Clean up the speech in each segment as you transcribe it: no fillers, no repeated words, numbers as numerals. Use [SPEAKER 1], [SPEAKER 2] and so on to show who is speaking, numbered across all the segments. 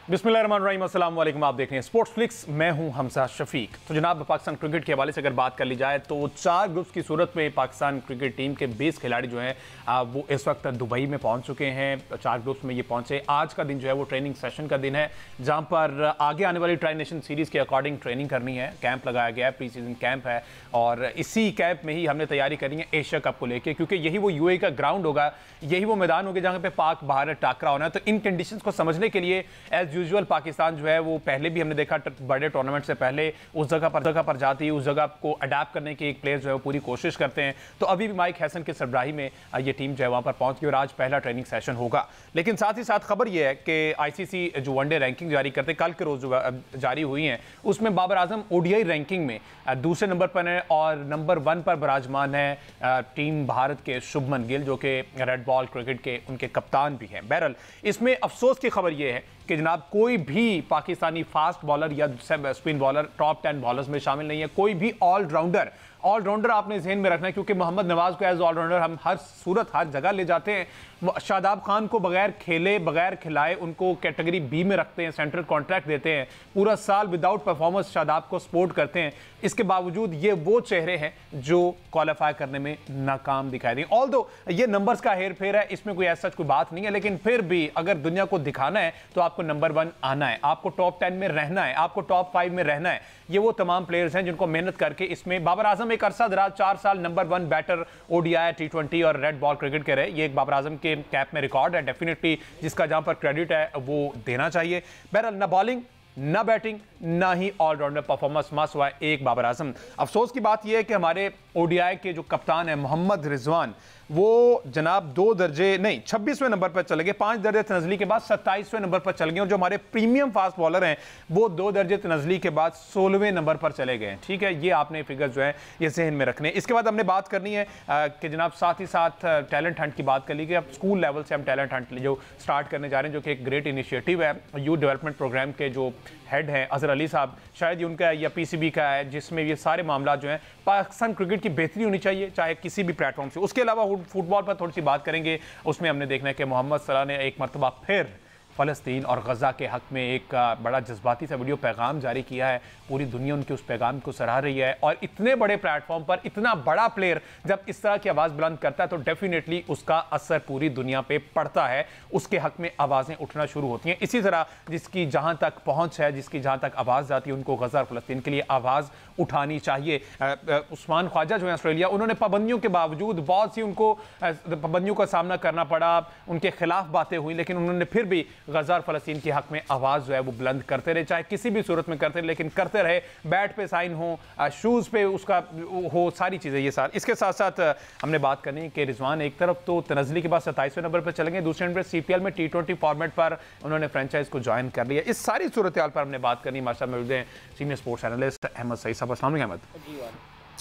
[SPEAKER 1] बिस्मिल्लाहिर्रहमानिर्रहीम, अस्सलाम वालेकुम। आप देख रहे हैं स्पोर्ट्स फ्लिक्स, मैं हूं हमजा शफीक। तो जनाब, पाकिस्तान क्रिकेट के हवाले से अगर बात कर ली जाए तो 4 ग्रुप्स की सूरत में पाकिस्तान क्रिकेट टीम के 20 खिलाड़ी जो हैं वो इस वक्त दुबई में पहुंच चुके हैं। 4 ग्रुप्स में ये पहुंचे। आज का दिन जो है वो ट्रेनिंग सेशन का दिन है, जहां पर आगे आने वाली ट्राई नेशन सीरीज़ के अकॉर्डिंग ट्रेनिंग करनी है। कैंप लगाया गया है, प्री सीजन कैंप है, और इसी कैंप में ही हमने तैयारी करनी है एशिया कप को लेकर, क्योंकि यही वो यूएई का ग्राउंड होगा, यही वो मैदान होगा जहाँ पे पाक भारत टाकरा होना है। तो इन कंडीशंस को समझने के लिए एज यूजुअल पाकिस्तान जो है वो पहले भी हमने देखा बड़े टूर्नामेंट से पहले उस जगह पर जाती है, उस जगह को अडेप्ट करने की एक प्लेयर जो है वो पूरी कोशिश करते हैं। तो अभी भी माइक हैसन की सरबराही में ये टीम जो है वहाँ पर पहुँच गई और आज पहला ट्रेनिंग सेशन होगा। लेकिन साथ ही साथ खबर ये है कि आईसीसी जो वनडे रैंकिंग जारी करते कल के रोज जारी हुई है, उसमें बाबर आजम ओडीआई रैंकिंग में दूसरे नंबर पर है और नंबर 1 पर विराजमान है टीम भारत के शुभमन गिल, जो कि रेड बॉल क्रिकेट के उनके कप्तान भी हैं। बहरहाल इसमें अफसोस की खबर यह है कि जनाब कोई भी पाकिस्तानी फास्ट बॉलर या स्पिन बॉलर टॉप 10 बॉलर्स में शामिल नहीं है। कोई भी ऑलराउंडर आपने ज़हन में रखना है, क्योंकि मोहम्मद नवाज को एज ऑलराउंडर हम हर सूरत हर जगह ले जाते हैं। शादाब खान को बगैर खेले बगैर खिलाए उनको कैटेगरी बी में रखते हैं, सेंट्रल कॉन्ट्रैक्ट देते हैं, पूरा साल विदाउट परफॉर्मेंस शादाब को सपोर्ट करते हैं। इसके बावजूद ये वो चेहरे हैं जो क्वालिफाई करने में नाकाम दिखाई दें। ऑल्दो ये नंबर्स का हेर फेर है, इसमें कोई ऐसा कोई बात नहीं है, लेकिन फिर भी अगर दुनिया को दिखाना है तो आपको नंबर 1 आना है, आपको टॉप 10 में रहना है, आपको टॉप 5 में रहना है। ये वो तमाम प्लेयर्स हैं जिनको मेहनत करके इसमें बाबर आजम एक अरसा दराज 4 साल नंबर 1 बैटर ओडीआई, टी20 और रेड बॉल क्रिकेट के रहे। ये एक बाबर आजम के कैप में रिकॉर्ड है डेफिनेटली, जिसका जहां पर क्रेडिट है वो देना चाहिए। बहरहाल ना बॉलिंग ना बैटिंग ना ही ऑलराउंडर परफॉर्मेंस मस हुआ एक बाबर आजम। अफसोस की बात यह है कि हमारे ओडीआई के जो कप्तान है मोहम्मद रिजवान, वो जनाब 26वें नंबर पर चले गए, 5 दर्जे तनजली के बाद 27वें नंबर पर चल गए। और जो हमारे प्रीमियम फास्ट बॉलर हैं वो 2 दर्जे तनजली के बाद 16वें नंबर पर चले गए। ठीक है, ये आपने फिगर जो है ये जहन में रखने। इसके बाद हमने बात करनी है कि जनाब साथ ही साथ टैलेंट हंट की बात कर ली कि अब स्कूल लेवल से हम टैलेंट हंट जो स्टार्ट करने जा रहे हैं, जो कि एक ग्रेट इनिशिएटिव है। यूथ डेवलपमेंट प्रोग्राम के जो हेड हैं अजहर अली साहब, शायद ही उनका या पीसीबी का है, जिसमें ये सारे मामला जो हैं पाकिस्तान क्रिकेट की बेहतरी होनी चाहिए चाहे किसी भी प्लेटफॉर्म से। उसके अलावा फुटबॉल पर थोड़ी सी बात करेंगे। उसमें हमने देखना है कि मोहम्मद सलाह ने एक मरतबा फिर फ़लस्तीन और गज़ा के हक़ में एक बड़ा जज्बाती सा वीडियो पैगाम जारी किया है। पूरी दुनिया उनके उस पैगाम को सराह रही है, और इतने बड़े प्लेटफॉर्म पर इतना बड़ा प्लेयर जब इस तरह की आवाज़ बुलंद करता है तो डेफिनेटली उसका असर पूरी दुनिया पे पड़ता है, उसके हक़ में आवाज़ें उठना शुरू होती हैं। इसी तरह जिसकी जहाँ तक पहुँच है, जिसकी जहाँ तक आवाज़ जाती है, उनको गज़ा और फ़लस्तीन के लिए आवाज़ उठानी चाहिए। उस्मान ख्वाजा जो है ऑस्ट्रेलिया, उन्होंने पाबंदियों के बावजूद बहुत सी उनको पाबंदियों का सामना करना पड़ा, उनके खिलाफ बातें हुई, लेकिन उन्होंने फिर भी गज़ा और फ़लस्तीन के हक़ में आवाज़ जो है वो बुलंद करते रहे, चाहे किसी भी सूरत में करते रहे, लेकिन करते रहे। बैट पे साइन हो, शूज़ पे उसका हो, सारी चीज़ें ये सारी। इसके साथ साथ हमने बात करनी कि रिजवान एक तरफ तो तनज़ली के बाद 27वें नंबर पर चलेंगे, दूसरे नंबर सीपीएल में टी20 फॉर्मेट पर उन्होंने फ्रेंचाइज को ज्वाइन कर लिया। इस सारी सूरत हाल पर हमने बात करनी। माशाअल्लाह मौजूद हैं senior sports analyst Ahmed Saeed साहब। अस्सलाम वालेकुम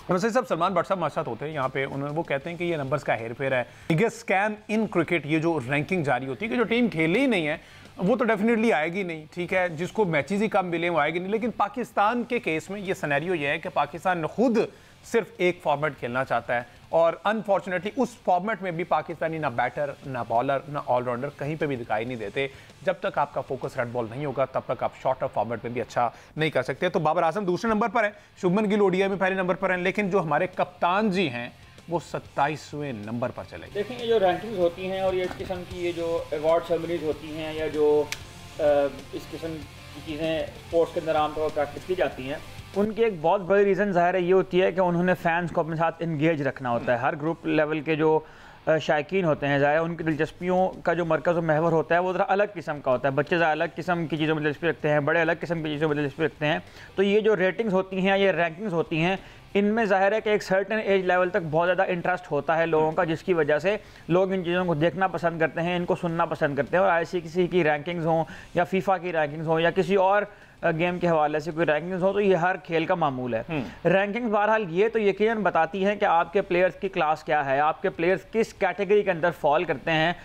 [SPEAKER 1] अहमद सईद साहब। सलमान भट्ट साहब हमारे साथ होते हैं यहाँ पे, उन्होंने वो कहते हैं कि ये नंबर्स का हेर फेर है, बिगेस्ट स्कैम इन क्रिकेट। ये जो रैंकिंग जारी होती है कि जो टीम खेली ही नहीं है वो तो डेफिनेटली आएगी नहीं, ठीक है, जिसको मैचेस ही कम मिले वो आएगी नहीं। लेकिन पाकिस्तान के केस में ये सिनेरियो ये है कि पाकिस्तान खुद सिर्फ एक फॉर्मेट खेलना चाहता है, और अनफॉर्चुनेटली उस फॉर्मेट में भी पाकिस्तानी ना बैटर ना बॉलर ना ऑलराउंडर कहीं पे भी दिखाई नहीं देते। जब तक आपका फोकस रेड बॉल नहीं होगा तब तक आप शॉर्टर फॉर्मेट में भी अच्छा नहीं कर सकते। तो बाबर आजम दूसरे नंबर पर है, शुभमन गिल ओडीआई में पहले नंबर पर हैं, लेकिन जो हमारे कप्तान जी हैं वो 27वें नंबर पर चले।
[SPEAKER 2] देखिए, ये जो रैंकिंग्स होती हैं और ये इस किस्म की ये जो अवार्ड सेरेमनीज होती हैं या जो इस किस्म की चीज़ें स्पोर्ट्स के अंदर आमतौर पर प्रैक्टिस की जाती हैं, उनकी एक बहुत बड़ी रीज़न ज़ाहिर है ये होती है कि उन्होंने फैंस को अपने साथ इंगेज रखना होता है। हर ग्रुप लेवल के जो शायकीन होते हैं, ज़ाहिर उनकी दिलचस्पियों का जो मरकज़ और महवर होता है वो ज़रा अलग किस्म का होता है। बच्चे ज़रा अलग किस्म की चीज़ों में दिलचस्पी रखते हैं, बड़े अलग किस्म की चीज़ों में दिलचस्पी रखते हैं। तो ये जो रेटिंग्स होती हैं, ये रैंकिंग्स होती हैं, इनमें ज़ाहिर है कि एक सर्टेन एज लेवल तक बहुत ज़्यादा इंटरेस्ट होता है लोगों का, जिसकी वजह से लोग इन चीज़ों को देखना पसंद करते हैं, इनको सुनना पसंद करते हैं। और आईसीसी की रैंकिंग्स हों या फीफा की रैंकिंग्स हों या किसी और गेम के हवाले से कोई रैंकिंग्स हो, तो ये हर खेल का मामूल है। रैंकिंग्स बहरहाल ये तो यकीनन बताती हैं कि आपके प्लेयर्स की क्लास क्या है, आपके प्लेयर्स किस कैटेगरी के अंदर फॉल करते हैं।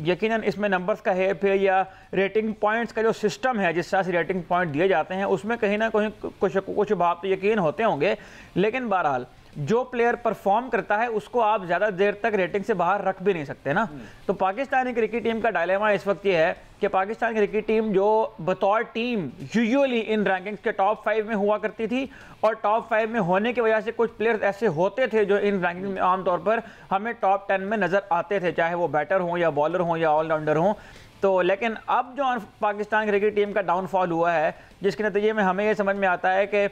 [SPEAKER 2] यकीनन इसमें नंबर्स का हेर फेर या रेटिंग पॉइंट्स का जो सिस्टम है, जिस तरह से रेटिंग पॉइंट दिए जाते हैं, उसमें कहीं ना कहीं कुछ भाव तो यकीन होते होंगे। लेकिन बहरहाल जो प्लेयर परफॉर्म करता है उसको आप ज़्यादा देर तक रेटिंग से बाहर रख भी नहीं सकते ना। तो पाकिस्तानी क्रिकेट टीम का डायलेमा इस वक्त ये है कि पाकिस्तान क्रिकेट टीम जो बतौर टीम यूजुअली इन रैंकिंग्स के टॉप 5 में हुआ करती थी, और टॉप 5 में होने की वजह से कुछ प्लेयर्स ऐसे होते थे जो इन रैंकिंग में आमतौर पर हमें टॉप 10 में नज़र आते थे, चाहे वो बैटर हों या बॉलर हों या ऑलराउंडर हों। तो लेकिन अब जो पाकिस्तान क्रिकेट टीम का डाउनफॉल हुआ है, जिसके नतीजे में हमें ये समझ में आता है कि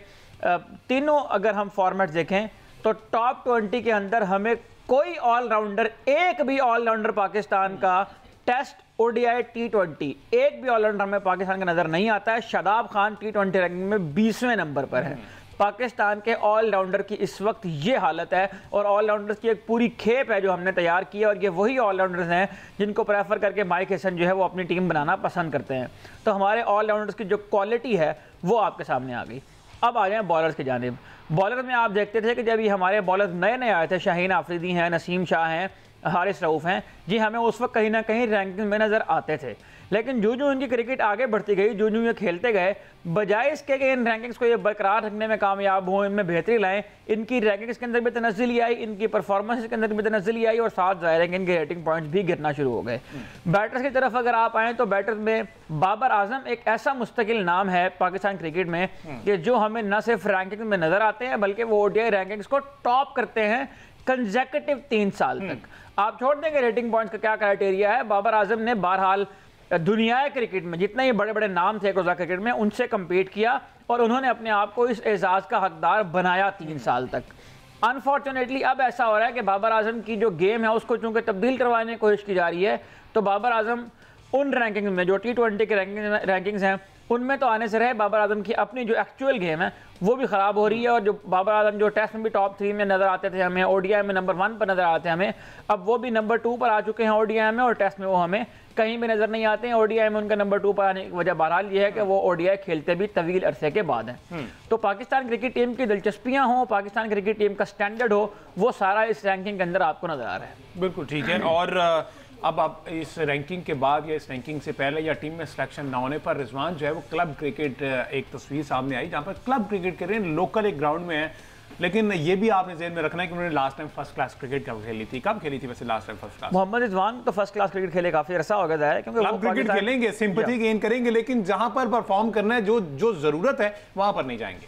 [SPEAKER 2] तीनों अगर हम फॉर्मेट देखें तो टॉप 20 के अंदर हमें कोई ऑलराउंडर, एक भी ऑलराउंडर पाकिस्तान का टेस्ट, ओडीआई, T20 एक भी ऑलराउंडर हमें पाकिस्तान का नजर नहीं आता है। शादाब खान T20 रैंकिंग में 20वें नंबर पर है। पाकिस्तान के ऑलराउंडर की इस वक्त ये हालत है, और ऑलराउंडर्स की एक पूरी खेप है जो हमने तैयार की है, और ये वही ऑलराउंडर्स हैं जिनको प्रेफर करके माइक हसन जो है वो अपनी टीम बनाना पसंद करते हैं। तो हमारे ऑलराउंडर्स की जो क्वालिटी है वो आपके सामने आ गई। अब आ जाए बॉलर्स की जानिब। बॉलर में आप देखते थे कि जब ये हमारे बॉलर्स नए नए आए थे, शाहीन आफरीदी हैं, नसीम शाह हैं, हारिस रऊफ हैं जी, हमें उस वक्त कहीं ना कहीं रैंकिंग में नज़र आते थे। लेकिन जो जो इनकी क्रिकेट आगे बढ़ती गई, जो जो ये खेलते गए, बजाय इसके कि इन रैंकिंग्स को ये बरकरार रखने में कामयाब हों, इनमें बेहतरी लाएं, इनकी रैंकिंग्स के अंदर भी तनज़्ज़ुली आई, इनकी परफॉर्मेंस के अंदर भी तनज़्ज़ुली आई, और साथ ज़ाहिर है कि इनके रेटिंग पॉइंट्स भी गिरना शुरू हो गए। बैटर्स की तरफ अगर आप आएँ तो बैटर्स में बाबर आजम एक ऐसा मुस्तकिल नाम है पाकिस्तान क्रिकेट में कि जो हमें न सिर्फ रैंकिंग में नज़र आते हैं बल्कि वो ओडीआई रैंकिंग्स को टॉप करते हैं कंसेक्यूटिव 3 साल तक। आप छोड़ देंगे रेटिंग पॉइंट्स का क्या क्राइटेरिया है, बाबर आजम ने बहरहाल दुनिया क्रिकेट में जितने ही बड़े बड़े नाम थे रोज़ा क्रिकेट में, उनसे कम्पीट किया और उन्होंने अपने आप को इस एजाज़ का हकदार बनाया 3 साल तक। अनफॉर्चुनेटली अब ऐसा हो रहा है कि बाबर आजम की जो गेम है उसको चूंकि तब्दील करवाने की कोशिश की जा रही है, तो बाबर आजम उन रैंकिंग में जो T20 के रैंकिंग्स हैं उनमें तो आने से रहे, बाबर आजम की अपनी जो एक्चुअल गेम है वो भी ख़राब हो रही है। और जो बाबर आजम जो टेस्ट में भी टॉप 3 में नज़र आते थे हमें, ओडीआई में नंबर 1 पर नज़र आते हैं हमें, अब वो भी नंबर 2 पर आ चुके हैं ओडीआई में, और टेस्ट में वो हमें कहीं भी नज़र नहीं आते हैं। ओडीआई में उनका नंबर 2 पर आने की वजह बहरहाल ये है कि वो ओडीआई खेलते भी तवील अरसे के बाद हैं। तो पाकिस्तान क्रिकेट टीम की दिलचस्पियाँ हों, पाकिस्तान क्रिकेट टीम का स्टैंडर्ड हो, वो सारा इस रैंकिंग के अंदर आपको नज़र आ रहा है।
[SPEAKER 1] बिल्कुल ठीक है। और अब आप इस रैंकिंग के बाद या इस रैंकिंग से पहले या टीम में सिलेक्शन ना होने पर रिजवान जो है वो क्लब क्रिकेट एक तस्वीर सामने आई जहाँ पर क्लब क्रिकेट कर रहे हैं, लोकल एक ग्राउंड में है, लेकिन ये भी आपने ज़हन में रखना है कि उन्होंने last time first class cricket कब खेली थी? कब खेली थी वैसे last time first class?
[SPEAKER 2] Mohammad Rizwan तो फर्स्ट क्लास क्रिकेट खेले काफी अरसा हो गया है, क्योंकि
[SPEAKER 1] क्लब क्रिकेट खेलेंगे, सिंपैथी गेन करेंगे, लेकिन जहां पर परफॉर्म करना है, जो जरूरत है वहां पर नहीं जाएंगे।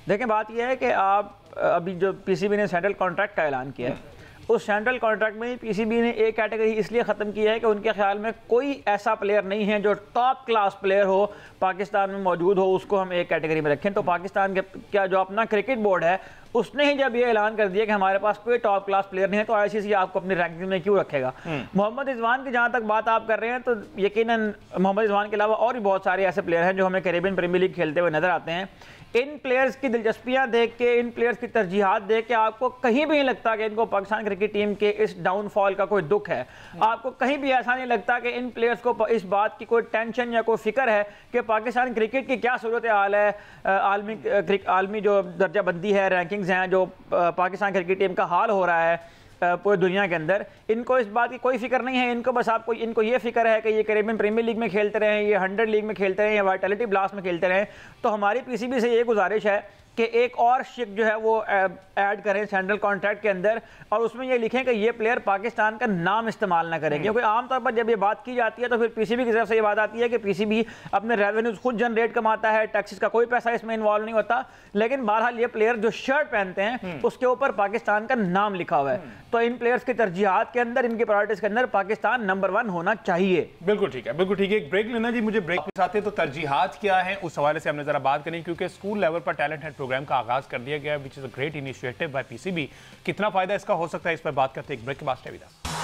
[SPEAKER 2] देखें बात यह है कि आप अभी जो पीसीबी ने सेंट्रल कॉन्ट्रैक्ट का ऐलान किया है, उस सेंट्रल कॉन्ट्रैक्ट में पीसीबी ने एक कैटेगरी इसलिए ख़त्म की है कि उनके ख्याल में कोई ऐसा प्लेयर नहीं है जो टॉप क्लास प्लेयर हो, पाकिस्तान में मौजूद हो, उसको हम एक कैटेगरी में रखें। तो पाकिस्तान के क्या जो अपना क्रिकेट बोर्ड है उसने ही जब ये ऐलान कर दिया कि हमारे पास कोई टॉप क्लास प्लेयर नहीं है, तो आईसीसी आपको अपनी रैंकिंग में क्यों रखेगा। मोहम्मद रिजवान की जहाँ तक बात आप कर रहे हैं, तो यकीनन मोहम्मद रिजवान के अलावा और भी बहुत सारे ऐसे प्लेयर हैं जो हमें कैरेबियन प्रीमियर लीग खेलते हुए नजर आते हैं। इन प्लेयर्स की दिलचस्पियां देख के, इन प्लेयर्स की तरजीहात देख के आपको कहीं भी नहीं लगता कि इनको पाकिस्तान क्रिकेट टीम के इस डाउनफॉल का कोई दुख है। आपको कहीं भी ऐसा नहीं लगता कि इन प्लेयर्स को इस बात की कोई टेंशन या कोई फिक्र है कि पाकिस्तान क्रिकेट की क्या सूरत हाल है, आलमी जो दर्जाबंदी है, रैंकिंग्स हैं, जो पाकिस्तान क्रिकेट टीम का हाल हो रहा है पूरी दुनिया के अंदर, इनको इस बात की कोई फिक्र नहीं है। इनको बस इनको ये फिक्र है कि ये कैरेबियन प्रीमियर लीग में खेलते रहें, ये 100 लीग में खेलते रहें, या वाइटलिटी ब्लास्ट में खेलते रहें। तो हमारी पीसीबी से ये गुजारिश है कि एक और शिक जो है वो ऐड करें सेंट्रल कॉन्ट्रैक्ट के अंदर, और उसमें ये लिखें कि ये प्लेयर पाकिस्तान का नाम इस्तेमाल ना करें। क्योंकि आमतौर पर जब ये बात की जाती है तो फिर पीसीबी की तरफ से ये बात आती है कि पीसीबी अपने रेवेन्यूज खुद जनरेट कमाता है, टैक्सेस का कोई पैसा इसमें इन्वॉल्व नहीं होता, लेकिन बहरहाल ये प्लेयर जो शर्ट पहनते हैं उसके ऊपर पाकिस्तान का नाम लिखा हुआ है। तो इन प्लेयर्स की तरजीहात के अंदर, इनकी प्रायोरिटीज के अंदर पाकिस्तान नंबर 1 होना चाहिए।
[SPEAKER 1] बिल्कुल ठीक है, बिल्कुल ठीक है। एक ब्रेक लेना जी, मुझे ब्रेक के साथ है तो तरजीहात क्या है उस हवाले से हमने जरा बात करें, क्योंकि स्कूल लेवल पर टैलेंट हंट प्रोग्राम का आगाज कर दिया गया, which is a great initiative by PCB. कितना फायदा इसका हो सकता है, इस पर बात करते हैं एक ब्रेक के बाद। Stay with us.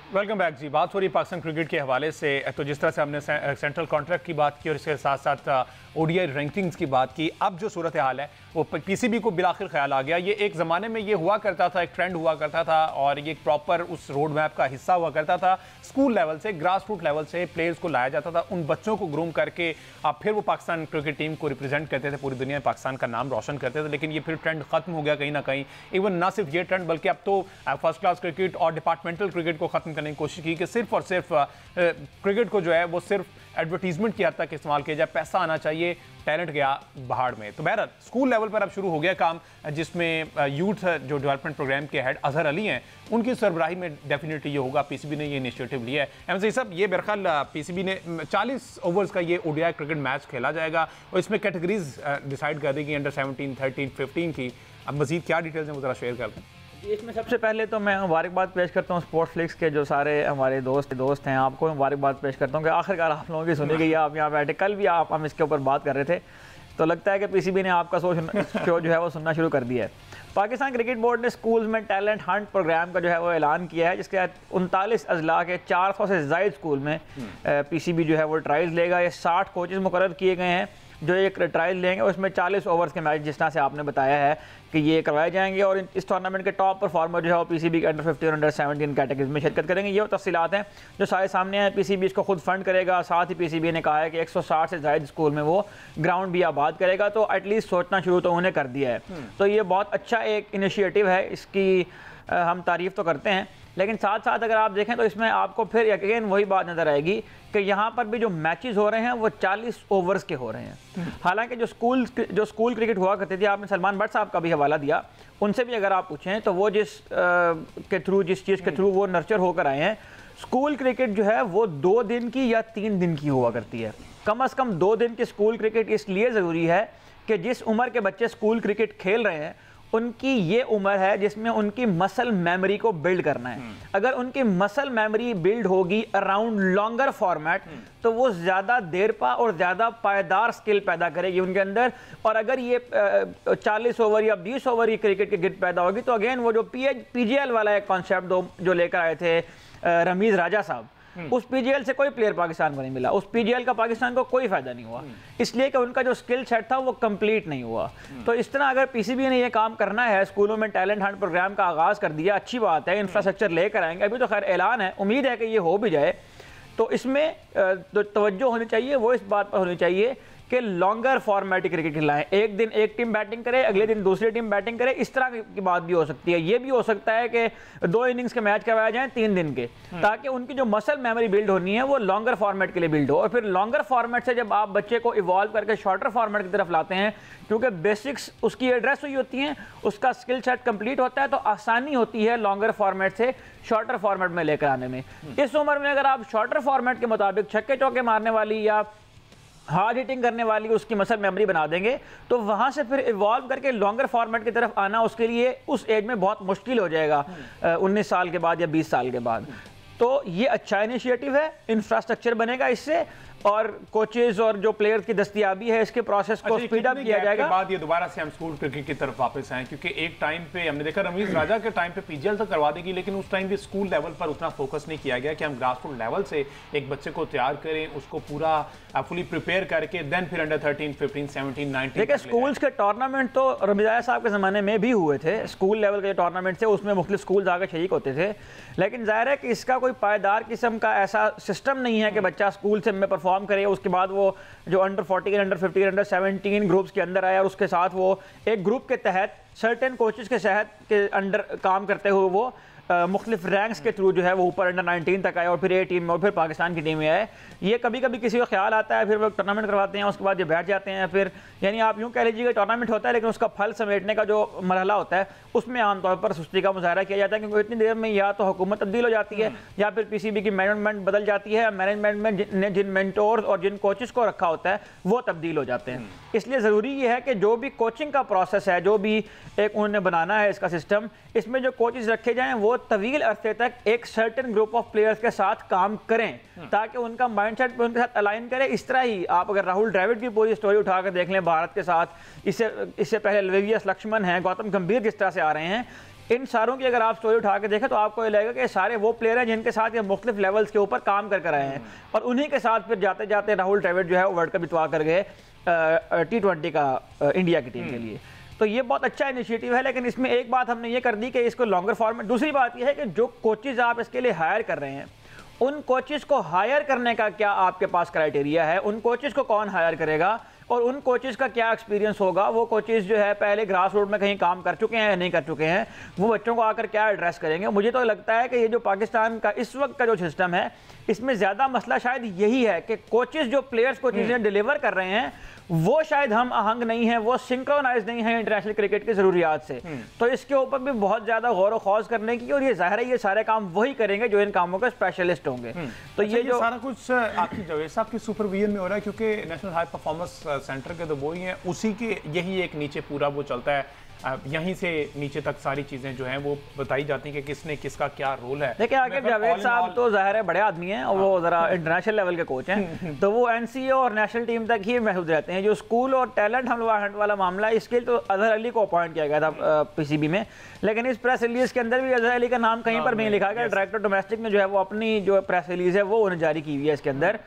[SPEAKER 1] Welcome back जी। बात हो रही पाकिस्तान क्रिकेट के हवाले से, तो जिस तरह से हमने सेंट्रल कॉन्ट्रैक्ट की बात की और इसके साथ साथ ओडीआई रैंकिंग्स की बात की, अब जो सूरत हाल है वो पीसीबी को बिलाखिर ख्याल आ गया। ये एक ज़माने में ये हुआ करता था, एक ट्रेंड हुआ करता था और ये प्रॉपर उस रोड मैप का हिस्सा हुआ करता था। स्कूल लेवल से, ग्रास रूट लेवल से प्लेयर्स को लाया जाता था, उन बच्चों को ग्रूम करके फिर वो पाकिस्तान क्रिकेट टीम को रिप्रेजेंट करते थे, पूरी दुनिया में पाकिस्तान का नाम रोशन करते थे। लेकिन ये फिर ट्रेंड खत्म हो गया कहीं ना कहीं। इवन ना सिर्फ ये ट्रेंड बल्कि अब तो फर्स्ट क्लास क्रिकेट और डिपार्टमेंटल क्रिकेट को खत्म करने की कोशिश की कि सिर्फ और सिर्फ क्रिकेट को जो है वो सिर्फ एडवर्टीजमेंट की हद तक इस्तेमाल किया जाए, पैसा आना चाहिए, टैलेंट गया बाहर में। तो बहरहाल स्कूल लेवल पर अब शुरू हो गया काम, जिसमें यूथ जो डेवलपमेंट प्रोग्राम के हेड अजहर अली हैं, उनकी सरबराही में डेफिनेटली ये होगा। पीसीबी ने ये इनिशिएटिव लिया है। एमसी साहब, ये बहरहाल पीसीबी ने 40 ओवर्स का ये ओडीआई क्रिकेट मैच खेला जाएगा और इसमें कैटेगरीज डिसाइड कर देगी, अंडर 17, 13, 15 की। अब मजीद क्या डिटेल्स हैं वो ज़रा शेयर कर दें।
[SPEAKER 2] इसमें सबसे पहले तो मैं मुबारकबाद पेश करता हूँ स्पोर्ट्स फ्लिक्स के जो सारे हमारे दोस्त हैं, आपको मुबारकबाद पेश करता हूँ कि आखिरकार आप लोगों की सुनी गई, आप यहाँ बैठे। कल भी हम इसके ऊपर बात कर रहे थे, तो लगता है कि पीसीबी ने आपका शो जो है वो सुनना शुरू कर दिया है। पाकिस्तान क्रिकेट बोर्ड ने स्कूल्स में टैलेंट हंट प्रोग्राम का जो है वो ऐलान किया है, जिसके तहत 39 अजला के 400 से ज़ायद स्कूल में पीसीबी जो है वो ट्रायल्स लेगा। ये 60 कोचेज़ मुकर्रर किए गए हैं जो एक ट्रायल लेंगे, और इसमें 40 ओवर्स के मैच जिस तरह से आपने बताया है कि ये करवाए जाएंगे। और इस टूर्नामेंट के टॉप परफॉर्मर जो है वो पीसीबी के अंडर 15 और अंडर 17 कैटेगरीज में शिरकत करेंगे। ये तफसीलात हैं जो सारे सामने हैं। पीसीबी इसको खुद फंड करेगा। साथ ही पीसीबी ने कहा है कि 160 से ज़ायद स्कूल में वो ग्राउंड भी आबाद करेगा। तो एटलीस्ट सोचना शुरू तो उन्हें कर दिया है। तो ये बहुत अच्छा एक इनिशिएटिव है, इसकी हम तारीफ़ तो करते हैं। लेकिन साथ साथ अगर आप देखें तो इसमें आपको फिर अगेन वही बात नज़र आएगी कि यहाँ पर भी जो मैचेस हो रहे हैं वो 40 ओवर्स के हो रहे हैं। हालांकि जो स्कूल क्रिकेट हुआ करती थी, आपने सलमान भट्ट साहब का भी हवाला दिया, उनसे भी अगर आप पूछें तो वो जिस चीज़ के थ्रू वो नर्चर होकर आए हैं, स्कूल क्रिकेट जो है वो 2 दिन की या 3 दिन की हुआ करती है। कम से कम 2 दिन की स्कूल क्रिकेट इसलिए ज़रूरी है कि जिस उम्र के बच्चे स्कूल क्रिकेट खेल रहे हैं उनकी ये उम्र है जिसमें उनकी मसल मेमोरी को बिल्ड करना है। अगर उनकी मसल मेमोरी बिल्ड होगी अराउंड लॉन्गर फॉर्मेट, तो वो ज़्यादा देर पा और ज़्यादा पायदार स्किल पैदा करेगी उनके अंदर। और अगर ये 40 ओवर या 20 ओवर की क्रिकेट की गिट पैदा होगी, तो अगेन वो जो पीजीएल वाला एक कॉन्सेप्ट जो लेकर आए थे रमीज राजा साहब, उस पीजीएल से कोई प्लेयर पाकिस्तान को नहीं मिला। उस पीजीएल का पाकिस्तान को कोई फायदा नहीं हुआ, इसलिए कि उनका जो स्किल सेट था वो कंप्लीट नहीं हुआ। तो इस तरह अगर पीसीबी ने ये काम करना है, स्कूलों में टैलेंट हंट प्रोग्राम का आगाज़ कर दिया, अच्छी बात है, इंफ्रास्ट्रक्चर लेकर आएंगे। अभी तो खैर ऐलान है, उम्मीद है कि ये हो भी जाए। तो इसमें जो तवज्जो होनी चाहिए वो इस बात पर होनी चाहिए कि लॉन्गर फॉर्मेट क्रिकेट खिलाएं। एक दिन एक टीम बैटिंग करे, अगले दिन दूसरी टीम बैटिंग करे, इस तरह की बात भी हो सकती है। ये भी हो सकता है कि 2 इनिंग्स के मैच करवाए जाएं 3 दिन के, ताकि उनकी जो मसल मेमोरी बिल्ड होनी है वो लॉन्गर फॉर्मेट के लिए बिल्ड हो। और फिर लॉन्गर फॉर्मेट से जब आप बच्चे को इवॉल्व करके शॉर्टर फॉर्मेट की तरफ लाते हैं, क्योंकि बेसिक्स उसकी एड्रेस हुई होती हैं, उसका स्किल सेट कंप्लीट होता है, तो आसानी होती है लॉन्गर फॉर्मेट से शॉर्टर फॉर्मेट में लेकर आने में। इस उम्र में अगर आप शॉर्टर फॉर्मेट के मुताबिक छक्के चौके मारने वाली या हार्ड हिटिंग करने वाली उसकी मसल मेमोरी बना देंगे, तो वहाँ से फिर इवॉल्व करके लॉन्गर फॉर्मेट की तरफ आना उसके लिए उस एज में बहुत मुश्किल हो जाएगा 19 साल के बाद या 20 साल के बाद। तो ये अच्छा इनिशिएटिव है, इंफ्रास्ट्रक्चर बनेगा इससे, और कोचेज और जो प्लेयर्स की दस्तयाबी है इसके प्रोसेस को स्पीड अप किया जाएगा।
[SPEAKER 1] के बाद ये दोबारा से हम स्कूल क्रिकेट की तरफ वापस आए, क्योंकि एक टाइम पे हमने देखा रमीज राजा के टाइम पे पीजीएल तो करवा देगी, लेकिन उस टाइम भी स्कूल लेवल पर उतना फोकस नहीं किया गया कि हम ग्रास रूट लेवल से एक बच्चे को तैयार करें, उसको पूरा फुली प्रिपेयर करके देन फिर अंडर 13, 15, 17, 19।
[SPEAKER 2] देखिए स्कूल्स के टूर्नामेंट तो रमीज राजा साहब के ज़माने में भी हुए थे, स्कूल लेवल के टूर्नामेंट थे, उसमें मुख्तलिफ स्कूल आकर शरीक होते थे। लेकिन जाहिर है कि इसका कोई पायदार किस्म का ऐसा सिस्टम नहीं है कि बच्चा स्कूल से में परफॉर्म करे, उसके बाद वो जो अंडर 14, अंडर 15, अंडर 17 ग्रुप्स के अंदर आया और उसके साथ वो एक ग्रुप के तहत सर्टेन कोचेस के तहत के अंडर काम करते हुए वो मुख्तलिफ रैंक्स के थ्रू जो है वो ऊपर अंडर 19 तक आए और फिर ए टीम में और फिर पाकिस्तान की टीम में आए। ये कभी कभी किसी को ख्याल आता है, फिर वो टूर्नामेंट करवाते हैं, उसके बाद ये बैठ जाते हैं। फिर यानी आप यूँ कह लीजिए टूर्नामेंट होता है, लेकिन उसका फल समेटने का जो मरहला होता है उसमें आमतौर पर सुस्ती का मुजाहरा किया जाता है, क्योंकि इतनी देर में या तो हुकूमत तब्दील हो जाती है या फिर पीसीबी की मैनेजमेंट बदल जाती है, मैनेजमेंट ने जिन मेंटोर्स और जिन कोचेस को रखा होता है वो तब्दील हो जाते हैं। इसलिए ज़रूरी ये है कि जो भी कोचिंग का प्रोसेस है, जो भी एक उन्होंने बनाना है इसका सिस्टम, इसमें जो कोचेस रखे जाएँ वो तवील अरसे तक एक सर्टेन ग्रुप ऑफ प्लेयर्स के साथ काम करें, ताकि उनका माइंडसेट उनके साथ अलाइन करे। इस तरह ही आप अगर राहुल द्रविड़ की पूरी स्टोरी उठाकर देख लें भारत के साथ, इससे पहले लवेवियस लक्ष्मण हैं, गौतम गंभीर जिस तरह से आ रहे हैं, इन सारों की अगर आप स्टोरी उठा के देखें तो आपको ये लगेगा कि सारे वो प्लेयर हैं जिनके साथ ये मुख्तलिफ लेवल्स के ऊपर काम कर आए हैं, और उन्हीं के साथ फिर जाते जाते राहुल द्रविड़ जो है वो वर्ल्ड कप जितवा कर गए। T20 का इंडिया की टीम के लिए। तो ये बहुत अच्छा इनिशिएटिव है, लेकिन इसमें एक बात हमने ये कर दी कि इसको लॉन्गर फॉर्मेट। दूसरी बात यह है कि जो कोचेज आप इसके लिए हायर कर रहे हैं, उन कोचेस को हायर करने का क्या आपके पास क्राइटेरिया है, उन कोचेस को कौन हायर करेगा और उन कोचेस का क्या एक्सपीरियंस होगा। वो कोचेस जो है पहले ग्रास रूट में कहीं काम कर चुके हैं या नहीं कर चुके हैं, वो बच्चों को आकर क्या एड्रेस करेंगे। मुझे तो लगता है कि ये जो पाकिस्तान का इस वक्त का जो सिस्टम है, इसमें ज़्यादा मसला शायद यही है कि कोचेस जो प्लेयर्स को चीज़ें डिलीवर कर रहे हैं वो शायद हम आहंग नहीं है, वो सिंक्रोनाइज नहीं है इंटरनेशनल क्रिकेट की ज़रूरियात से। तो इसके ऊपर भी बहुत ज़्यादा गौर व खौज करने की, और ये जाहिर है ये सारे काम वही करेंगे जो इन कामों के स्पेशलिस्ट होंगे। तो
[SPEAKER 1] अच्छा,
[SPEAKER 2] ये जो
[SPEAKER 1] सारा कुछ आपकी जावेद साहब की सुपरविजन में हो रहा है, क्योंकि नेशनल हाई परफॉर्मेंस सेंटर के तो वो ही हैं, उसी के यही एक नीचे पूरा वो चलता है। यहीं से नीचे तक सारी चीजें जो हैं वो बताई जाती हैं कि किसने किसका क्या रोल है।
[SPEAKER 2] देखिए आगे जावेद साहब तो जाहिर है बड़े आदमी हैं और वो जरा इंटरनेशनल लेवल के कोच हैं, तो वो एनसीए और नेशनल टीम तक ही महदूद रहते हैं। जो स्कूल और टैलेंट हम वाला मामला है, इसके लिए तो अजहर अली को अपॉइंट किया गया था पीसीबी में, लेकिन इस प्रेस रिलीज के अंदर भी अजहर अली का नाम कहीं पर नहीं लिखा गया। डायरेक्टर डोमेस्टिक ने जो है वो अपनी जो प्रेस रिलीज है वो उन्हें जारी की हुई है इसके अंदर।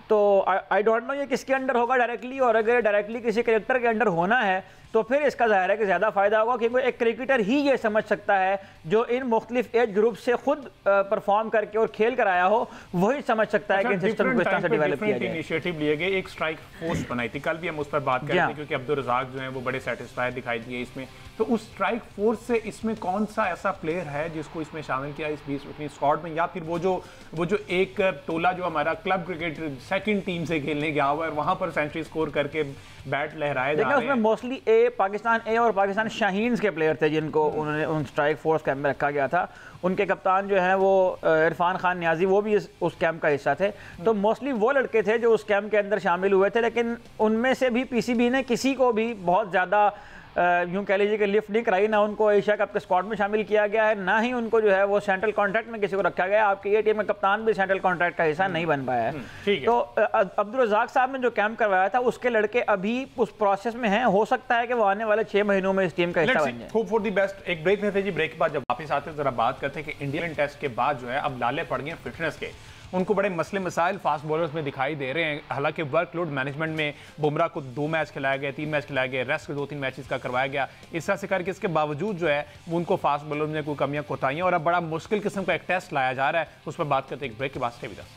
[SPEAKER 2] तो आई डोंट नो ये किसके अंडर होगा डायरेक्टली, और अगर डायरेक्टली किसी क्रिकेटर के अंडर होना है तो फिर इसका जाहिर है कि ज़्यादा फायदा होगा, क्योंकि एक क्रिकेटर ही ये समझ सकता है जो इन मुख्तलिफ एज ग्रुप से खुद परफॉर्म करके और खेल कर आया हो, वही समझ सकता है कि सिस्टम को इस तरह से डेवलप किया जाए।
[SPEAKER 1] इनिशिएटिव लिए गए, एक स्ट्राइक फोर्स बनाई थी, कल भी हम उस पर बात कर रहे थे, क्योंकि अब्दुल रज़ाक जो है वो बड़े सेटिस्फाइड दिखाई दिए इसमें। तो उस स्ट्राइक फोर्स से इसमें कौन सा ऐसा प्लेयर है जिसको इसमें शामिल किया इस 20 स्क्वाड में, या फिर वो जो एक टोला जो हमारा क्लब क्रिकेट सेकंड टीम से खेलने गया हुआ है, वहां पर सेंचुरी स्कोर करके बैट लहराए जा रहे हैं।
[SPEAKER 2] उसमें मोस्टली पाकिस्तान ए और पाकिस्तान शाहीन्स के प्लेयर थे जिनको उन्होंने उन स्ट्राइक फोर्स कैंप में रखा गया था। उनके कप्तान जो हैं वो इरफान खान न्याजी, वो भी उस कैंप का हिस्सा थे। तो मोस्टली वो लड़के थे जो उस कैंप के अंदर शामिल हुए थे, लेकिन उनमें से भी पीसीबी ने किसी को भी बहुत ज़्यादा यूँ कह लीजिए कि लिफ्ट नहीं कराई। ना उनको एशिया कप के स्क्वाड में शामिल किया गया है, ना ही उनको जो है वो सेंट्रल कॉन्ट्रैक्ट में किसी को रखा गया है। आपकी ये टीम में कप्तान भी सेंट्रल कॉन्ट्रैक्ट का हिस्सा नहीं बन पाया है। तो अब्दुल रज़ाक साहब ने जो कैंप करवाया था उसके लड़के अभी उस प्रोसेस में हैं, हो सकता है कि वो आने वाले 6 महीनों में इस टीम का हिस्सा बन जाए।
[SPEAKER 1] Hope for the best. एक ब्रेक लेते जी, ब्रेक के बाद जब वापस आते हैं जरा बात करते हैं कि इंडियन टेस्ट के बाद जो है अब लाले पड़ गए फिटनेस के, उनको बड़े मसले मसाइल फास्ट बॉलर्स में दिखाई दे रहे हैं। हालांकि वर्कलोड मैनेजमेंट में बुमराह को 2 मैच खिलाया गया, 3 मैच खिलाया गया, रेस्ट के 2-3 मैचेस का करवाया गया। इस तरह से करके इसके बावजूद जो है वो उनको फास्ट बॉलर में कोई कमियां कोताहियां, और अब बड़ा मुश्किल किस्म का एक टेस्ट लाया जा रहा है, उस पर बात करते हैं एक ब्रेक के बाद। Stay with us.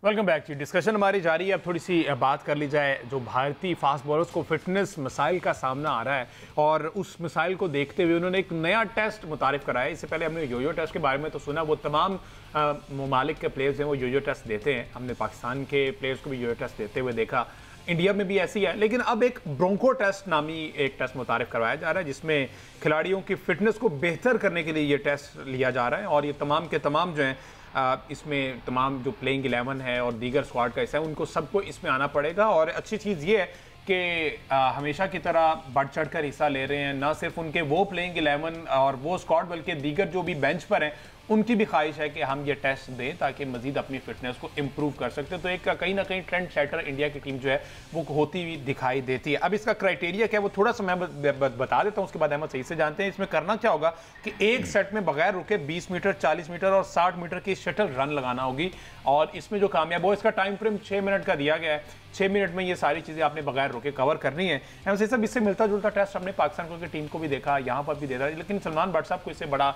[SPEAKER 1] Welcome back जी। डिस्कशन हमारी जारी है। अब थोड़ी सी बात कर ली जाए जो भारतीय फास्ट बॉलर्स को फिटनेस मसाइल का सामना आ रहा है, और उस मसाइल को देखते हुए उन्होंने एक नया टेस्ट मुतारिफ कराया। इससे पहले हमने योयो टेस्ट के बारे में तो सुना, वो तमाम ममालिक के प्लेयर्स हैं वो योयो टेस्ट देते हैं। हमने पाकिस्तान के प्लेयर्स को भी योयो टेस्ट देते हुए देखा, इंडिया में भी ऐसी है। लेकिन अब एक ब्रोंको टेस्ट नामी एक टेस्ट मुतारिफ करवाया जा रहा है, जिसमें खिलाड़ियों की फिटनेस को बेहतर करने के लिए ये टेस्ट लिया जा रहा है, और ये तमाम के तमाम जो हैं इसमें तमाम जो प्लेइंग 11 है और दीगर स्क्वाड का हिस्सा है, उनको सबको इसमें आना पड़ेगा। और अच्छी चीज़ ये है कि हमेशा की तरह बढ़ चढ़ कर हिस्सा ले रहे हैं, ना सिर्फ उनके वो प्लेइंग 11 और वो स्क्वाड, बल्कि दीगर जो भी बेंच पर हैं उनकी भी ख्वाहिश है कि हम ये टेस्ट दें ताकि मजीद अपनी फिटनेस को इम्प्रूव कर सकते हैं। तो एक कहीं ना कहीं ट्रेंड सेटर इंडिया की टीम जो है वो होती हुई दिखाई देती है। अब इसका क्राइटेरिया क्या है वो थोड़ा सा मैं बता देता हूँ, उसके बाद अहमद सही से जानते हैं। इसमें करना क्या होगा कि एक सेट में बगैर रुके 20 मीटर, 40 मीटर और 60 मीटर की शटल रन लगाना होगी, और इसमें जो कामयाब हो, इसका टाइम फ्रेम 6 मिनट का दिया गया है। 6 मिनट में ये सारी चीज़ें आपने बगैर रुके कवर करनी है। अहमद सही साहब, इससे मिलता जुलता टेस्ट हमने पाकिस्तान की टीम को भी देखा, यहाँ पर भी देखा, लेकिन सलमान भट्ट साहब को इससे बड़ा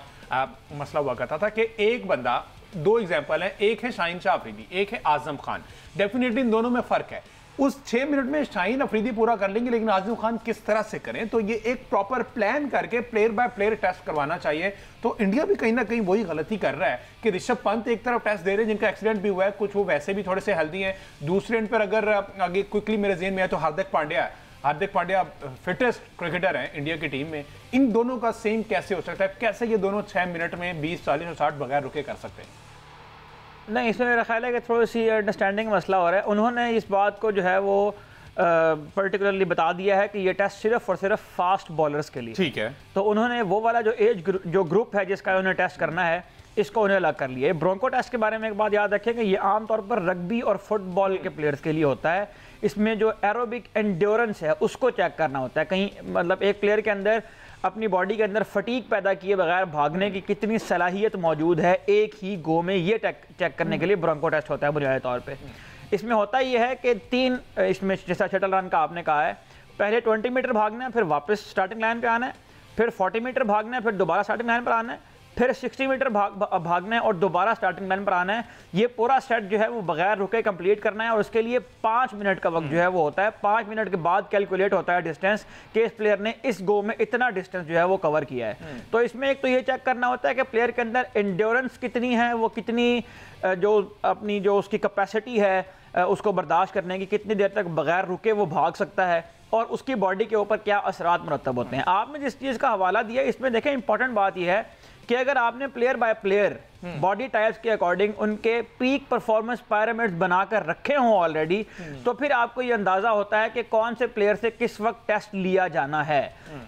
[SPEAKER 1] मसला हुआ करता था कि एक बंदा, 2 एग्जाम्पल है, एक है शाहीन शाह अफरीदी, एक है आजम खान। डेफिनेटली इन दोनों में फ़र्क है। उस 6 मिनट में शाहीन अफरीदी पूरा कर लेंगे, लेकिन आजम खान किस तरह से करें, तो ये एक प्रॉपर प्लान करके प्लेयर बाय प्लेयर टेस्ट करवाना चाहिए। तो इंडिया भी कहीं ना कहीं वही गलती कर रहा है कि ऋषभ पंत एक तरफ टेस्ट दे रहे हैं जिनका एक्सीडेंट भी हुआ है, कुछ वो वैसे भी थोड़े से हेल्दी हैं। दूसरे एंड पर अगर आगे क्विकली मेरे ज़हन में है तो हार्दिक पांड्या फिटेस्ट क्रिकेटर हैं इंडिया की टीम में। इन दोनों का सेम कैसे हो सकता है? कैसे ये दोनों 6 मिनट में 20, 40 और 60 बगैर रुके कर सकते हैं?
[SPEAKER 2] नहीं, इसमें मेरा ख्याल है कि थोड़ी सी अंडरस्टैंडिंग मसला हो रहा है। उन्होंने इस बात को जो है वो पर्टिकुलरली बता दिया है कि ये टेस्ट सिर्फ और सिर्फ फास्ट बॉलर्स के लिए, ठीक है। तो उन्होंने वो वाला जो ग्रुप है जिसका उन्हें टेस्ट करना है, इसको उन्हें अलग कर लिया है। ब्रोंको टेस्ट के बारे में एक बात याद रखें कि ये आमतौर पर रग्बी और फुटबॉल के प्लेयर्स के लिए होता है। इसमें जो एरोबिक एंड्योरेंस है उसको चेक करना होता है। कहीं मतलब एक प्लेयर के अंदर अपनी बॉडी के अंदर फटीक पैदा किए बगैर भागने की कितनी सलाहियत मौजूद है एक ही गो में, ये चेक करने के लिए ब्रोंको टेस्ट होता है बुनियादी तौर पे। इसमें होता ये है कि 3 इसमें जैसा शटल रन का आपने कहा है, पहले 20 मीटर भागना है, फिर वापस स्टार्टिंग लाइन पे आना है, फिर 40 मीटर भागना है, फिर दोबारा स्टार्टिंग लाइन पर आना है, फिर 60 मीटर भागना है और दोबारा स्टार्टिंग लाइन पर आना है। ये पूरा सेट जो है वो बगैर रुके कंप्लीट करना है और उसके लिए 5 मिनट का वक्त जो है वो होता है। 5 मिनट के बाद कैलकुलेट होता है डिस्टेंस कि इस प्लेयर ने इस गो में इतना डिस्टेंस जो है वो कवर किया है। तो इसमें एक तो ये चेक करना होता है कि प्लेयर के अंदर एंड्योरेंस कितनी है, वो कितनी जो अपनी जो उसकी कैपेसिटी है उसको बर्दाश्त करने की, कितनी देर तक बगैर रुके वो भाग सकता है और उसकी बॉडी के ऊपर क्या असरात मुरतब होते हैं। आपने जिस चीज़ का हवाला दिया इसमें देखें इंपॉर्टेंट बात यह है कि अगर आपने player by player body types के अकॉर्डिंग उनके पीक परफॉर्मेंस पैरामीटर्स बनाकर रखे हों ऑलरेडी, तो फिर आपको ये अंदाजा होता है कि कौन से प्लेयर से किस वक्त टेस्ट लिया जाना है।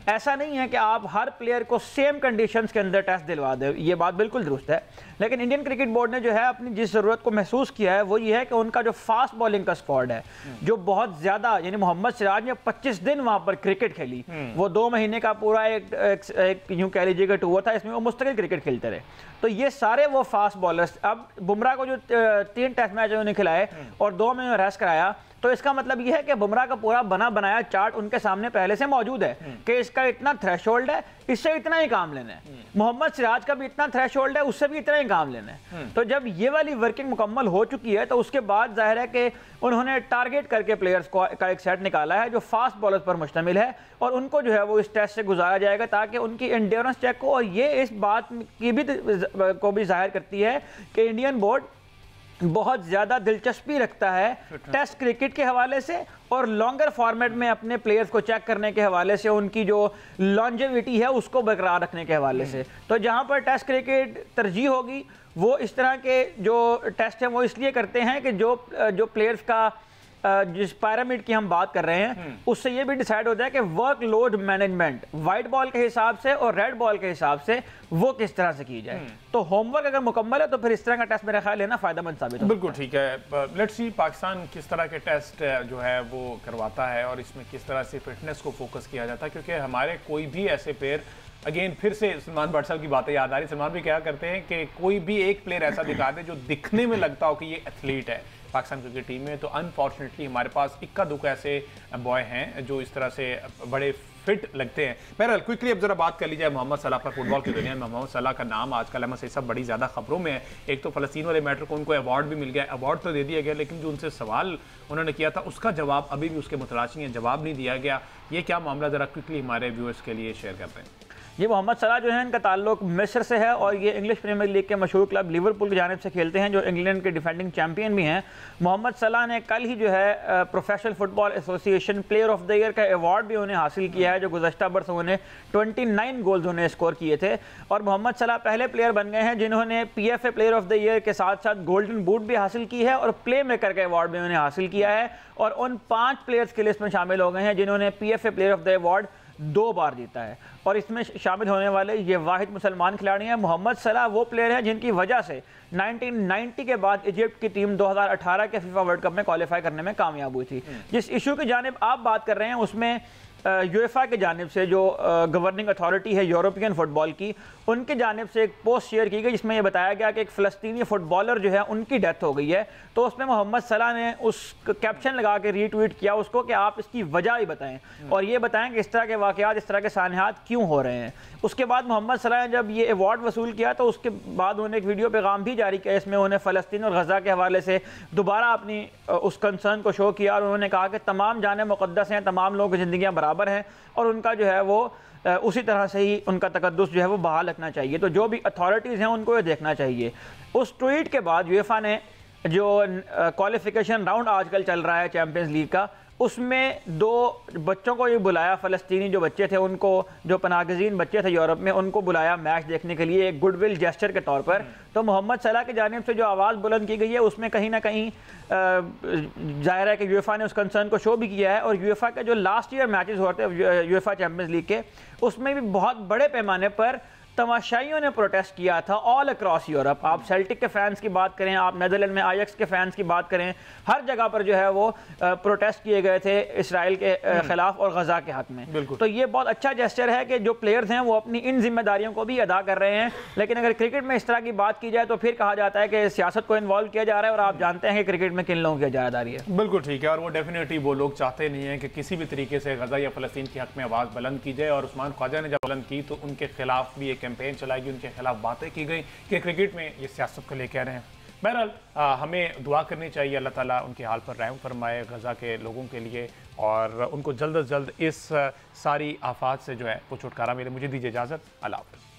[SPEAKER 2] ऐसा नहीं है कि आप हर प्लेयर को सेम कंडीशंस के अंदर टेस्ट दिलवा दें, ये बात बिल्कुल दुरुस्त है। लेकिन इंडियन क्रिकेट बोर्ड ने जो है अपनी जिस जरूरत को महसूस किया है वो ये है कि उनका जो फास्ट बॉलिंग का स्क्वाड है, जो बहुत ज्यादा, यानी मोहम्मद सिराज ने 25 दिन वहां पर क्रिकेट खेली, वो 2 महीने का पूरा एक यूं कह लीजिएगा टूर था, इसमें वो मुस्तकिल क्रिकेट खेलते रहे। तो ये सारे वो फास्ट बॉलर्स, अब बुमराह को जो 3 टेस्ट मैच उन्होंने खिलाए और 2 में रेस्ट कराया, तो इसका मतलब यह है कि बुमराह का पूरा बना बनाया चार्ट उनके सामने पहले से मौजूद है कि इसका इतना थ्रेशोल्ड है, इससे इतना ही काम लेना है। मोहम्मद सिराज का भी इतना थ्रेशोल्ड है, उससे भी इतना ही काम लेना है। तो जब ये वाली वर्किंग मुकम्मल हो चुकी है तो उसके बाद जाहिर है कि उन्होंने टारगेट करके प्लेयर्स का एक सेट निकाला है जो फास्ट बॉलर्स पर मुश्तमिल है और उनको जो है वो इस टेस्ट से गुजारा जाएगा ताकि उनकी एंड्योरेंस चेक हो। और ये इस बात की भी को भी जाहिर करती है कि इंडियन बोर्ड बहुत ज़्यादा दिलचस्पी रखता है टेस्ट क्रिकेट के हवाले से और लॉन्गर फॉर्मेट में अपने प्लेयर्स को चेक करने के हवाले से, उनकी जो लॉन्जेविटी है उसको बरकरार रखने के हवाले से। तो जहां पर टेस्ट क्रिकेट तरजीह होगी वो इस तरह के जो टेस्ट हैं वो इसलिए करते हैं कि जो प्लेयर्स का जिस पैरामिड की हम बात कर रहे हैं उससे ये भी डिसाइड हो जाए कि वर्कलोड मैनेजमेंट वाइट बॉल के हिसाब से और रेड बॉल के हिसाब से वो किस तरह से की जाए। तो होमवर्क अगर मुकम्मल है तो फिर इस तरह का टेस्ट मेरा ख्याल लेना फायदेमंद साबित होगा।
[SPEAKER 1] बिल्कुल ठीक है। लेट्स सी पाकिस्तान किस तरह के टेस्ट जो है वो करवाता है और इसमें किस तरह से फिटनेस को फोकस किया जाता है, क्योंकि हमारे कोई भी ऐसे प्लेयर, अगेन फिर से सलमान भट्ट साहब की बातें याद आ रही। सलमान भी क्या करते हैं कि कोई भी एक प्लेयर ऐसा दिखा दे जो दिखने में लगता हो कि ये एथलीट है पाकिस्तान क्रिकेट टीम में, तो अनफॉर्चुनेटली हमारे पास इक्का दुक्का ऐसे बॉय हैं जो इस तरह से बड़े फिट लगते हैं। बहरहाल क्विकली अब जरा बात कर ली जाए मोहम्मद सलाह पर। फुटबॉल की दुनिया में मोहम्मद सलाह का नाम आजकल अहमद सईद साहब बड़ी ज़्यादा खबरों में है। एक तो फ़लस्तीन वाले मैटर को उनको अवार्ड भी मिल गया, अवार्ड तो दे दिया गया, लेकिन जो उनसे सवाल उन्होंने किया था उसका जवाब अभी भी उसके मुतलाशी है, जवाब नहीं दिया गया। ये क्या मामला, ज़रा क्विकली हमारे व्यूअर्स के लिए शेयर करते हैं।
[SPEAKER 2] ये मोहम्मद सलाह जो है इनका ताल्लुक मिस्र से है और ये इंग्लिश प्रीमियर लीग के मशहूर क्लब लिवरपूल की जानिब से खेलते हैं जो इंग्लैंड के डिफेंडिंग चैंपियन भी हैं। मोहम्मद सलाह ने कल ही जो है professional football association player of the year का अवार्ड भी उन्हें हासिल किया है, जो गुज़श्ता बरस उन्हें 29 गोल्स उन्हें स्कोर किए थे। और मोहम्मद सलाह पहले प्लेयर बन गए हैं जिन्होंने PFA player of the year के साथ साथ गोल्डन बूट भी हासिल की है और प्ले मेकर का अवार्ड भी उन्हें हासिल किया है और उन 5 प्लेयर्स की लिस्ट में शामिल हो गए हैं जिन्होंने PFA player of the award 2 बार जीता है। और इसमें शामिल होने वाले ये वाहिद मुसलमान खिलाड़ी हैं। मोहम्मद सलाह वो प्लेयर हैं जिनकी वजह से 1990 के बाद इजिप्ट की टीम 2018 के फीफा वर्ल्ड कप में क्वालिफाई करने में कामयाब हुई थी। जिस इशू की जानिब आप बात कर रहे हैं उसमें यूएफए की जानिब से जो गवर्निंग अथॉरिटी है यूरोपियन फुटबॉल की, उनकी जानिब से एक पोस्ट शेयर की गई जिसमें यह बताया गया कि एक फ़लस्तीनी फुटबॉलर जो है उनकी डेथ हो गई है। तो उसमें मोहम्मद सलाह ने उस कैप्शन लगा के रीट्वीट किया उसको कि आप इसकी वजह ही बताएं और ये बताएं कि इस तरह के वाक़यात, इस तरह के सानियात क्यों हो रहे हैं। उसके बाद मोहम्मद सलाह ने जब ये अवार्ड वसूल किया तो उसके बाद उन्होंने एक वीडियो पैगाम भी जारी किया, इसमें उन्हें फ़लस्तीन और गज़ा के हवाले से दोबारा अपनी उस कंसर्न को शो किया और उन्होंने कहा कि तमाम जाने मुक़द्दस हैं, तमाम लोगों की ज़िंदगियाँ बराबर हैं और उनका जो है वो उसी तरह से ही उनका तकद्दुस जो है वो बहाल रखना चाहिए। तो जो भी अथॉरिटीज़ हैं उनको ये देखना चाहिए। उस ट्वीट के बाद यूएफए ने जो क्वालिफिकेशन राउंड आजकल चल रहा है चैम्पियंस लीग का, उसमें 2 बच्चों को ये बुलाया, फ़लस्तीनी जो बच्चे थे उनको, जो पनाहगज़ीन बच्चे थे यूरोप में, उनको बुलाया मैच देखने के लिए एक गुडविल जेस्चर के तौर पर। तो मोहम्मद सलाह की जानिब से जो आवाज़ बुलंद की गई है उसमें कहीं ना कहीं जाहिर है कि यूएफए ने उस कंसर्न को शो भी किया है। और यूएफए के जो लास्ट ईयर मैचेस होते हैं यूएफए चैम्पियंस लीग के, उसमें भी बहुत बड़े पैमाने पर तमाशाइयों ने प्रोटेस्ट किया था ऑल अक्रॉस यूरोप। आप सेल्टिक के फैंस की बात करें, आप नेदरलैंड में आयक्स के फैंस की बात करें, हर जगह पर जो है वो प्रोटेस्ट किए गए थे इसराइल के खिलाफ और गजा के हक में। तो ये बहुत अच्छा जेस्चर है कि जो प्लेयर्स हैं वो अपनी इन जिम्मेदारियों को भी अदा कर रहे हैं। लेकिन अगर क्रिकेट में इस तरह की बात की जाए तो फिर कहा जाता है कि सियासत को इन्वॉल्व किया जा रहा है, और आप जानते हैं कि क्रिकेट में किन लोगों की इजारादारी है।
[SPEAKER 1] बिल्कुल ठीक है, और वो डेफिनेटली वो लोग चाहते नहीं है कि किसी भी तरीके से गजा या फ़लस्तीन के हक में आवाज़ बुलंद की जाए। और उस्मान ख्वाजा ने जब बुलंद की तो उनके खिलाफ भी एक कैंपेन चलाई गई, उनके खिलाफ बातें की गई कि क्रिकेट में ये सियासत को लेकर आ रहे हैं। बहरहाल हमें दुआ करनी चाहिए, अल्लाह ताला उनके हाल पर रहम फरमाए गजा के लोगों के लिए, और उनको जल्द अज जल्द इस सारी आफात से जो है वो छुटकारा मिले। मुझे दीजिए इजाज़त, अल्लाह हाफ़िज़।